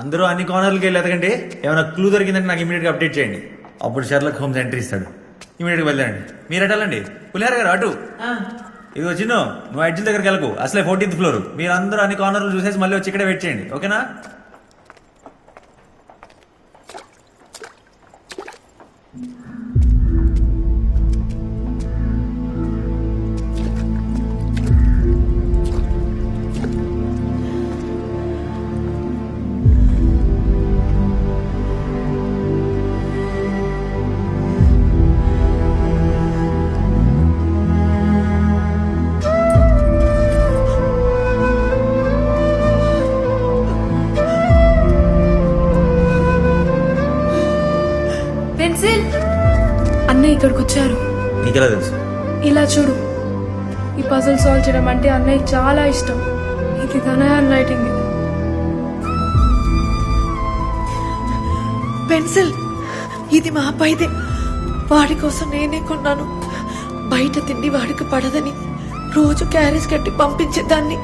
అందరూ అన్ని కార్నర్లకి వెళ్ళి ఎతకండి. ఏమైనా క్లూ దొరికిందంటే నాకు ఇమీడియట్గా అప్డేట్ చేయండి. అప్పుడు షెర్లక్ హోమ్స్ ఎంట్రీ ఇస్తాడు. ఇమీడియట్గా వెళ్ళండి. మీరు ఎటాలండి పులిహార గారు అటు. ఇది వచ్చిన నువ్వు ఎడ్జిల్ దగ్గరికి వెళ్ళకు, అసలే 14th ఫ్లోర్. మీరు అందరూ అన్ని కార్నర్లు చూసేసి మళ్ళీ వచ్చి ఇక్కడే వెయిట్ చేయండి, ఓకేనా? పెన్సిల్ అన్నయ్య ఇక్కడికి వచ్చారు. నీకెలా తెలుసు? ఇలా చూడు, ఈ పజిల్ సాల్వ్ చేయడం అంటే అన్నయ్య చాలా ఇష్టం. ఇది తన హ్యాండ్ రైటింగ్. పెన్సిల్ ఇది మా అబ్బాయిదే. వాడి కోసం నేనే కొన్నాను. బయట తిండి వాడికి పడదని రోజు క్యారేజ్ కట్టి పంపించేదాన్ని.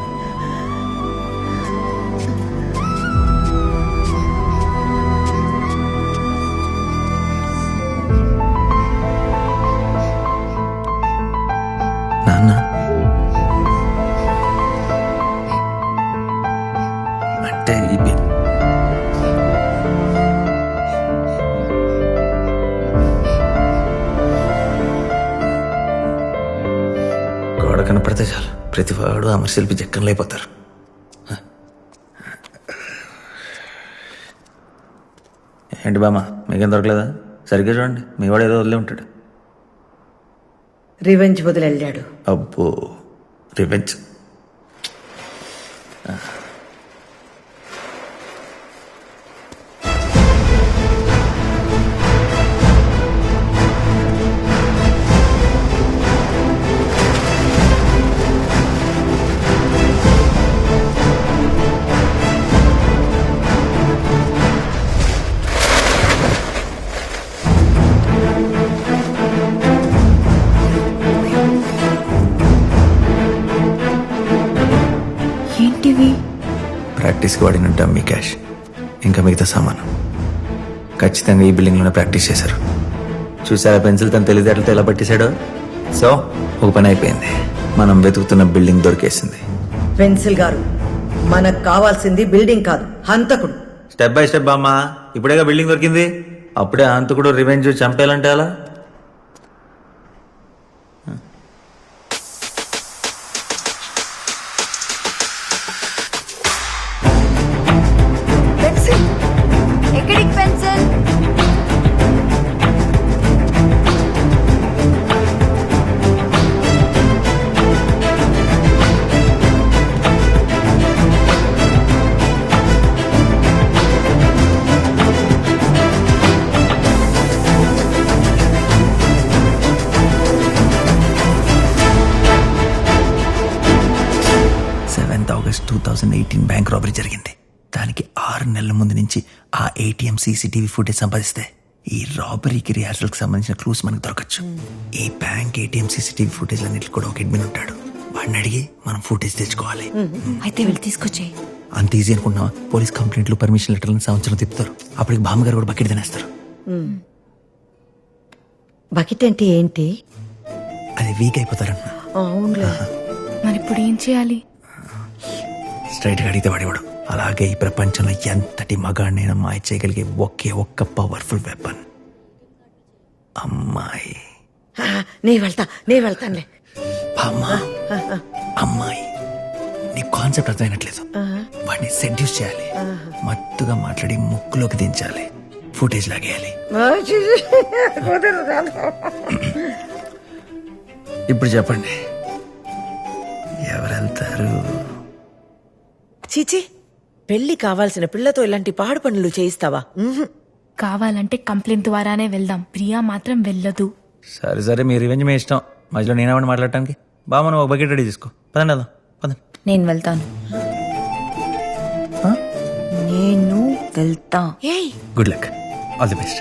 నాన్న అంటే గోడ కనపడితే చాలు ప్రతివాడు అమరశిల్పి జక్కన్లు అయిపోతారు. ఏంటి బామ్మ, మీకేం దొరకలేదా? సరిగ్గా చూడండి, మీ వాడు ఏదో వదిలే ఉంటాడు. రివెంజ్ వదిలెళ్ళాడు. అబ్బో, రివెంజ్. ఏంటివి? ప్రాక్టీస్కి వాడిన డమ్మీ క్యాష్, ఇంకా మిగతా సామాను ఖచ్చితంగా ఈ బిల్డింగ్లోనే ప్రాక్టీస్ చేశారు. చూసారా పెన్సిల్ తన తెలివితేటలతో ఎలా పట్టేశాడో? సో ఒక పని అయిపోయింది, మనం వెతుకుతున్న బిల్డింగ్ దొరికేసింది. పెన్సిల్ గారు, మనకు కావాల్సింది బిల్డింగ్ కాదు, హంతకుడు. స్టెప్ బై స్టెప్ బామ్మ, ఇప్పుడేగా బిల్డింగ్ దొరికింది, అప్పుడే హంతకుడు రివెంజ్ చంపేయాలంటే అలా. ఎక్కడికి పెన్సిల్? August 2018 బ్యాంక్ రాబరీ జరిగింది. దానికి 6 నెలల ముందు నుంచి ఆ ATM CCTV ఫుటేజ్ సంపాదిస్తే ఈ రాబరీకి రిహార్సల్కి సంబంధించిన క్లూస్ మనకు దొరకచ్చు. ఈ బ్యాంక్ ATM CCTV ఫుటేజ్ అన్నిటికి కూడా ఒక అడ్మిన్ ఉంటాడు. వాడిని అడిగి మనం ఫుటేజ్ తెచ్చుకోవాలి. అయితే వెళ్ళి తీసుకొచ్చేయి. అంత ఈజీ అనుకున్నావా? పోలీస్ కంప్లైంట్లు, పర్మిషన్ లెటర్లను సంవత్సరం తిప్పుతారు. అప్పటికి బామ్మగారు కూడా బకెట్ తినేస్తారు. బకెట్ అంటే ఏంటి? అది వీక్ అయిపోతారన్న. అవునులే. మరి ఇప్పుడు ఏం చేయాలి? స్ట్రైట్ గా అడిగితే వాడేవాడు. అలాగే ఈ ప్రపంచంలో ఎంతటి మగాడినైనా మాయ చేయగలిగే ఒకే ఒక్క పవర్ఫుల్ వెపన్ అమ్మాయి. నే వెళ్తానులే. అమ్మాయి, నీ కాన్సెప్ట్ అర్థమైనట్లేదు. వాడిని సెడ్యూస్ చేయాలి, మత్తుగా మాట్లాడి ముక్కులోకి దించాలి, ఫుటేజ్ లాగేయాలి. ఇప్పుడు చెప్పండి, ఎవరు వెళ్తారు? చీచి, పెళ్లి కావాల్సిన పిల్లతో ఇలాంటి పాడు పనులు చేయిస్తావా? కావాలంటే కంప్లైంట్ ద్వారానే వెళ్దాం. ప్రియా మాత్రం వెళ్ళదు. సరే సరే, మీ రివెంజ్ మీ ఇష్టం. మధ్యలో నేనేమని మాట్లాడటానికి? బాగా మనం ఒక బకెట్ రెడీ చేసుకో. పదండి వెళ్దాం, పదండి. నేను వెళ్తాను. నేను వెళ్తా. ఏయ్, good luck, all the best.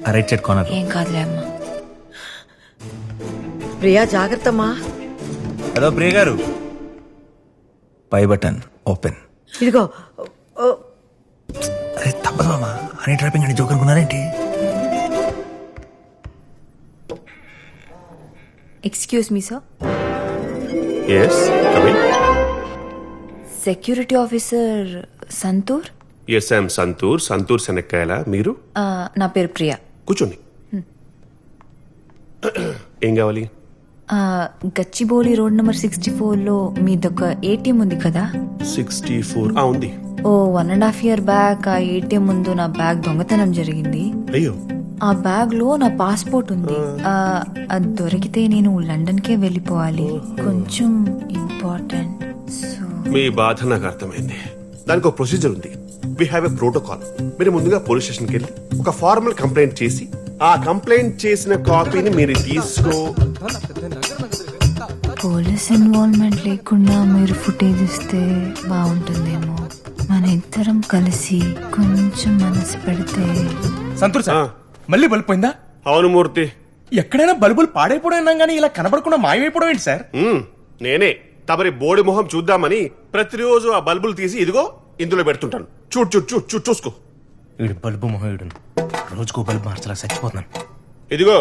ఆ రైట్ సైడ్ కార్నర్. ఏం కాదులే అమ్మా. ప్రియా జాగ్రత్తమ్మా. హలో ప్రియ గారు, పై బటన్ ఓపెన్. ఇదిగో. అదే హనీ ట్రాపింగ్ అని జోక్ అనుకున్నారేంటి? Excuse me sir, yes coming. Security officer Santoor. Yes I'm Santoor Shanakkayala. మీరు? నా పేరు ప్రియా. కూర్చోండి. ఏం కావాలి? గచ్చిబౌలి రోడ్ నెంబర్ 64లో మీదొక ఏటీఎం ఉంది కదా? 64 ఉంది. 1.5 year బ్యాక్ ఆ ఏటీఎం ముందు నా బ్యాగ్ దొంగతనం జరిగింది. అయ్యో. ఆ బ్యాగ్ లో నా పాస్పోర్ట్ ఉంది. అది దొరికితే నేను లండన్ కే వెళ్ళిపోవాలి. కొంచెం ఇంపార్టెంట్. సో మీ బాధ నాకు అర్థమైంది. దానికి ఒక ప్రొసీజర్ ఉంది. We have a protocol. మీరు ముందుగా పోలీస్ స్టేషన్కి వెళ్ళి ఒక ఫార్మల్ కంప్లైంట్ చేసి ఆ కంప్లైంట్ చేసిన కాపీని మీరు పోలీస్ ఇన్వాల్వ్మెంట్ లేకుండా మీరు ఫుటేజ్ ఇస్తే బాగుంటుందేమో. మన ఇద్దరం కలిసి కొంచెం మనసు పెడితే. సంతూర్ సార్, మళ్ళీ బల్బు పోయిందా? అవును మూర్తి. ఎక్కడైనా బల్బులు పాడైపోవడం విన్నాం కానీ ఇలా కనబడకుండా మాయమైపోవడం ఏంటి సార్? నేనే తమరి బోడి మొహం చూద్దామని ప్రతిరోజు ఆ బల్బులు తీసి ఇదిగో ఇందులో పెడుతుంటాను. చూసుకో. వీడు బల్బు మొహం వీడు రోజుకో బల్బు మార్చలా చచ్చిపోతున్నాను. ఇదిగో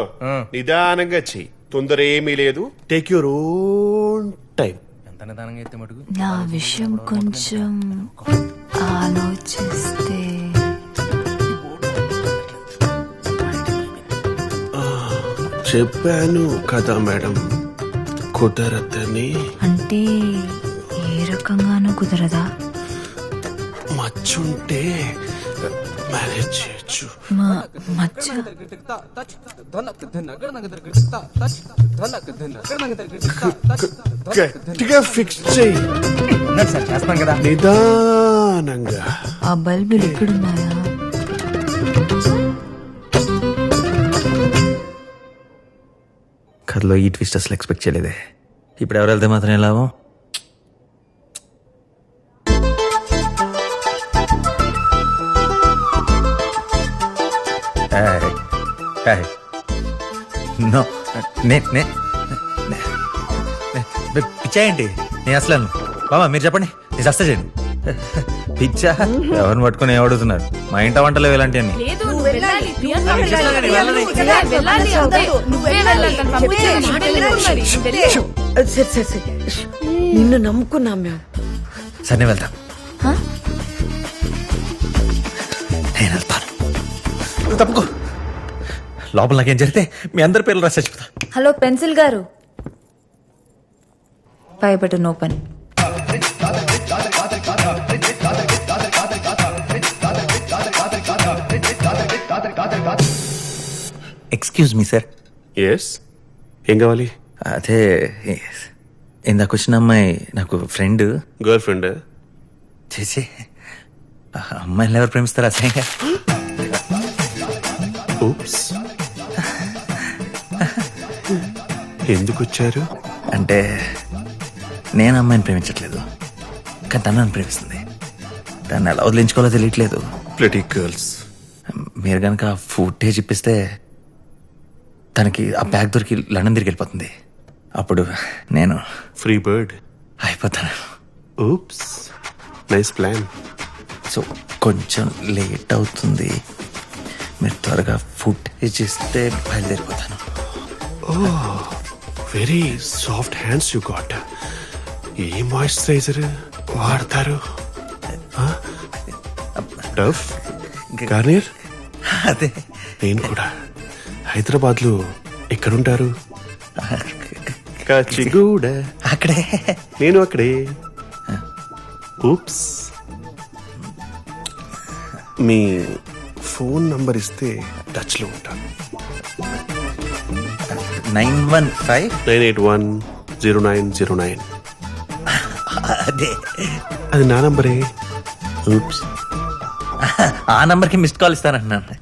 నిదానంగా చెయ్యి, తొందర ఏమీ లేదు. Take your own time. ఎంత నిదానంగా అయితే మటుకు. నా విషయం కొంచెం ఆలోచిస్తే. చెప్పాను కదా మేడం, కుదరదని. అంటే ఏ రకంగానూ కుదరదా? మచ్చుంటే మేనేజ్ చేయొచ్చు. మచ్చ గట్టిగా ఫిక్స్ చెయ్యి. సార్ చేస్తాం కదా. నిదానంగా. ఆ బల్బులు ఎక్కడున్నాయా? కథలో ఈ ట్విస్ట్ అసలు ఎక్స్పెక్ట్ చేయలేదే. ఇప్పుడు ఎవరు వెళ్తే మాత్రం ఎలా? నో, పిచ్చాయండి. నేను అసలు బాబా మీరు చెప్పండి, నేను సస్తా చేయండి. పిచ్చా ఎవరిని పట్టుకుని ఏమడుగుతున్నారు? మా ఇంట వంటలు ఇలాంటి అన్ని. సరే నిన్ను నమ్ముకున్నాం మేము. సరే నేను వెళ్తాను. నేను వెళ్తాను, తప్పుకో. లోపల నాకేం జరిగితే మీ అందరి పేర్లు రాసి చచ్చిపోతా. హలో పెన్సిల్ గారు, పై button open. Excuse me sir. Yes, ఏం కావాలి? అదే ఇందాక వచ్చిన అమ్మాయి నాకు ఫ్రెండ్. గర్ల్ ఫ్రెండ్ చేసి అమ్మాయిని ఎవరు ప్రేమిస్తారు అసహ్యంగా? ఊప్స్. ఎందుకు వచ్చారు? అంటే నేను అమ్మాయిని ప్రేమించట్లేదు, కానీ తను నన్ను ప్రేమిస్తుంది. దాన్ని ఎలా వదిలించుకోవాలో తెలియట్లేదు. ప్లెటీ గర్ల్స్. మీరు కనుక ఫుటేజ్ ఇప్పిస్తే తనకి ఆ బ్యాగ్ దొరికి లండన్ తిరిగి వెళ్ళిపోతుంది. అప్పుడు నేను ఫ్రీ బర్డ్ అయిపోతాను. Oops, nice plan. సో కొంచెం లేట్ అవుతుంది, మీరు త్వరగా ఫుటేజ్ ఇస్తే బయలుదేరిపోతాను. Very soft hands you got. ఏ మాయిశ్చరైజర్ వాడతారు? Dove, Garnier? అదే నేను కూడా. హైదరాబాద్ లో ఎక్కడుంటారు? కాచిగూడ. అక్కడే. నేను అక్కడే. ఊప్స్. మీ ఫోన్ నంబర్ ఇస్తే టచ్ లో ఉంటాను. 915. 9810909. అదే అది నా నంబరే. ఊప్స్. ఆ నంబర్కి మిస్డ్ కాల్ ఇస్తానంటున్నాను.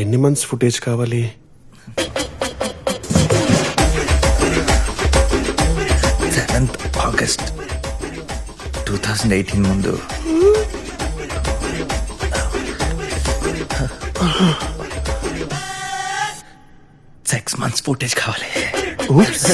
ఎన్ని మంత్స్ ఫుటేజ్ కావాలి? 7th August 2018 ముందు. 6 months ఫుటేజ్ కావాలి. Oops.